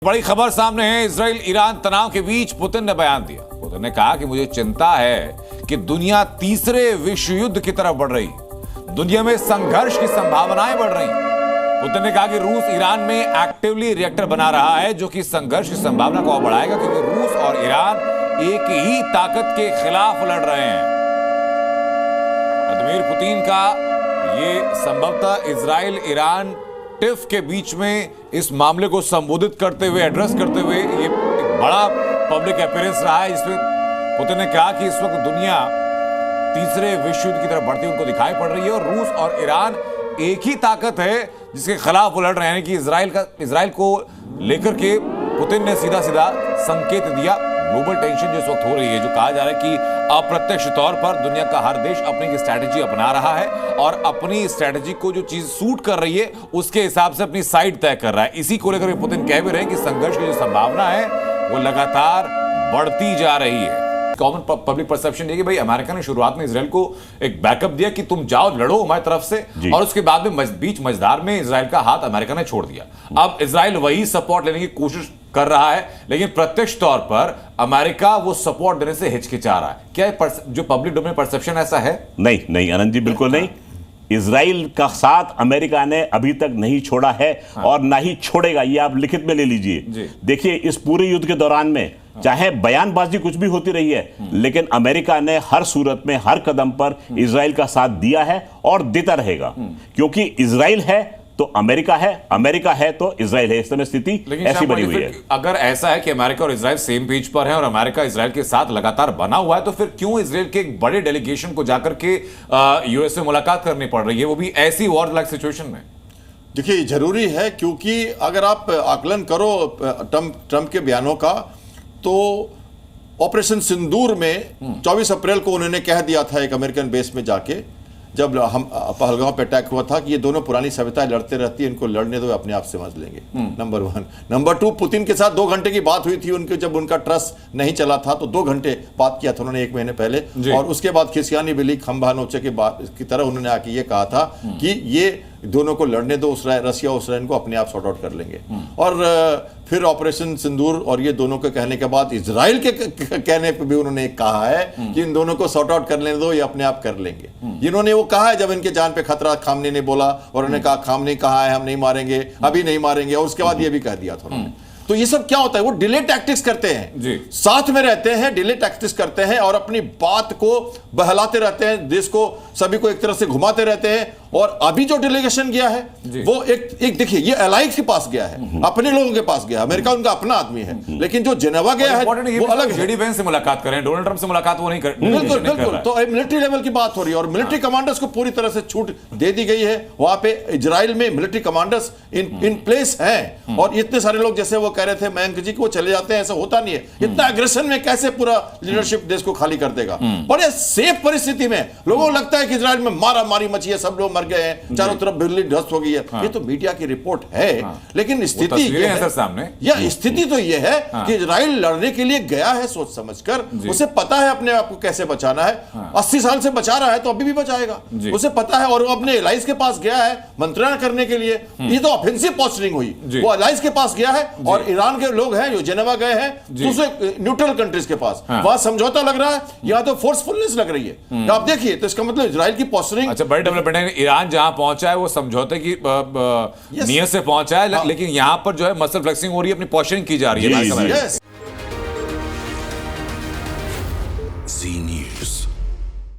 बड़ी खबर सामने है। इजराइल ईरान तनाव के बीच पुतिन ने बयान दिया। पुतिन ने कहा कि मुझे चिंता है कि दुनिया तीसरे विश्व युद्ध की तरफ बढ़ रही, दुनिया में संघर्ष की संभावनाएं बढ़ रही। पुतिन ने कहा कि रूस ईरान में एक्टिवली रिएक्टर बना रहा है, जो कि संघर्ष की संभावना को और बढ़ाएगा, क्योंकि रूस और ईरान एक ही ताकत के खिलाफ लड़ रहे हैं। व्लादिमीर पुतिन का ये संभवतः इजराइल ईरान टिफ के बीच में इस मामले को संबोधित करते हुए, एड्रेस करते हुए ये एक बड़ा पब्लिक अपीयरेंस रहा है, जिसमें पुतिन ने कहा कि इस वक्त दुनिया तीसरे विश्व युद्ध की तरफ बढ़ती उनको दिखाई पड़ रही है और रूस और ईरान एक ही ताकत है जिसके खिलाफ वो लड़ रहे हैं। कि इजराइल को लेकर के पुतिन ने सीधा सीधा संकेत दिया। ग्लोबल टेंशन जिस वक्त हो रही है, जो कहा जा रहा है कि अप्रत्यक्ष तौर पर दुनिया का हर देश अपनी स्ट्रैटेजी अपना रहा है और अपनी स्ट्रैटेजी को जो चीज सूट कर रही है उसके हिसाब से अपनी साइड तय कर रहा है। इसी को लेकर पुतिन कह भी रहे हैं कि संघर्ष की जो संभावना है वो लगातार बढ़ती जा रही है। कॉमन पब्लिक परसेप्शन है कि भाई अमेरिका ने शुरुआत में इजराइल को एक बैकअप दिया कि तुम जाओ लड़ो हमारी तरफ से, और उसके बाद में बीच मझधार में इजराइल का हाथ अमेरिका ने छोड़ दिया। अब इजराइल वही सपोर्ट लेने की कोशिश कर रहा है, लेकिन प्रत्यक्ष तौर पर अमेरिका वो सपोर्ट देने से हिचकिचा रहा है। क्या जो पब्लिक डोमेन परसेप्शन ऐसा है? नहीं आनंद जी, बिल्कुल नहीं। इजराइल का साथ अमेरिका ने अभी तक नहीं छोड़ा है और ना ही छोड़ेगा, ये आप लिखित में ले लीजिए। देखिए, इस पूरे युद्ध के दौरान में चाहे बयानबाजी कुछ भी होती रही है, लेकिन अमेरिका ने हर सूरत में हर कदम पर इजराइल का साथ दिया है और देता रहेगा, क्योंकि इजराइल है तो अमेरिका है, अमेरिका है तो इजराइल है। इस समय स्थिति ऐसी बनी हुई है। अगर ऐसा है कि अमेरिका और इजराइल सेम पेज पर है और अमेरिका इजराइल के साथ लगातार बना हुआ है, तो फिर क्यों इजराइल के एक बड़े डेलीगेशन को जाकर के यूएस में मुलाकात करनी पड़ रही है, वो भी ऐसी वॉर लाइक सिचुएशन में? देखिए, जरूरी है, क्योंकि अगर आप आकलन करो ट्रंप के बयानों का, तो ऑपरेशन सिंदूर में 24 अप्रैल को उन्होंने कह दिया था एक अमेरिकन बेस में जाके, जब हम पहलगांव पे अटैक हुआ था, कि ये दोनों पुरानी सभ्यताएं लड़ते रहती है, इनको लड़ने दो, अपने आप समझ लेंगे। नंबर 1। नंबर 2, पुतिन के साथ 2 घंटे की बात हुई थी उनके, जब उनका ट्रस्ट नहीं चला था तो 2 घंटे बात किया था उन्होंने 1 महीने पहले, और उसके बाद खिसियानी बिल्ली खंभा नोचे की तरह उन्होंने आके ये कहा था कि ये दोनों को लड़ने दो, रसिया यूक्रेन को अपने आप सॉर्ट आउट कर लेंगे। और फिर ऑपरेशन सिंदूर और ये दोनों के कहने के बाद इजराइल के कहने पे भी उन्होंने कहा है कि इन दोनों को सॉर्ट आउट कर लेने दो, ये अपने आप कर लेंगे। इन्होंने वो कहा है जब इनके जान पे खतरा, खामनी ने बोला और उन्होंने कहा खामनी कहा है हम नहीं मारेंगे, अभी नहीं मारेंगे, और उसके बाद ये भी कह दिया था उन्होंने। तो ये सब क्या होता है, वो डिले टैक्टिक्स करते हैं, साथ में रहते हैं, डिले टैक्टिक्स करते हैं और अपनी बात को बहलाते रहते हैं, देश को सभी को एक तरह से घुमाते रहते हैं। और अभी जो डेलीगेशन गया है वो एक देखिए, ये एलाइज के पास गया है, अपने लोगों के पास गया। अमेरिका उनका अपना आदमी है, लेकिन जो जेनेवा गया है वो अलग। जेडी वेंस से मुलाकात करें, डोनाल्ड ट्रंप से मुलाकात वो नहीं कर। बिल्कुल। तो मिलिट्री लेवल की बात हो रही है और मिलिट्री कमांडर्स को पूरी तरह से छूट दे दी गई है। वहां पे इजराइल में मिलिट्री कमांडर्स इन प्लेस हैं, और इतने सारे लोग, जैसे वो कह रहे थे मयंक जी, को चले जाते हैं, ऐसा होता नहीं है। इतना एग्रेशन में कैसे पूरा लीडरशिप देश को खाली कर देगा? बड़े सेफ परिस्थिति में लोगों को लगता है कि इजराइल में मारा मारी मची है, सब लोग मर गए हैं, चारों तरफ बिजली ध्वस्त हो गई है। ये तो मीडिया की रिपोर्ट है, लेकिन स्थिति ये है सामने, या स्थिति तो ये है कि इजराइल लड़ने के लिए गया है सोच समझकर। उसे पता है अपने आप को कैसे बचाना है। 80 साल से बचा रहा है तो अभी भी बचाएगा, उसे पता है। और वो अपने एलाइज के पास गया है मंत्रणा करने के लिए। ये तो ऑफेंसिव पोस्टरिंग हुई, वो एलाइज के पास गया है और ईरान के लोग हैं जो जेनेवा गए हैं दूसरे न्यूट्रल कंट्रीज के पास, वहां समझौता लग रहा है, यहां तो फोर्सफुलनेस लग रही है। आप देखिए, तो इसका मतलब इजराइल की पोस्टरिंग। अच्छा, बड़ी डेवलपमेंट है। ईरान जहां पहुंचा है वो समझौते की नीयत से पहुंचा है, लेकिन यहां पर जो है मसल फ्लेक्सिंग हो रही है, अपनी पोस्चरिंग की जा रही है। जी न्यूज़।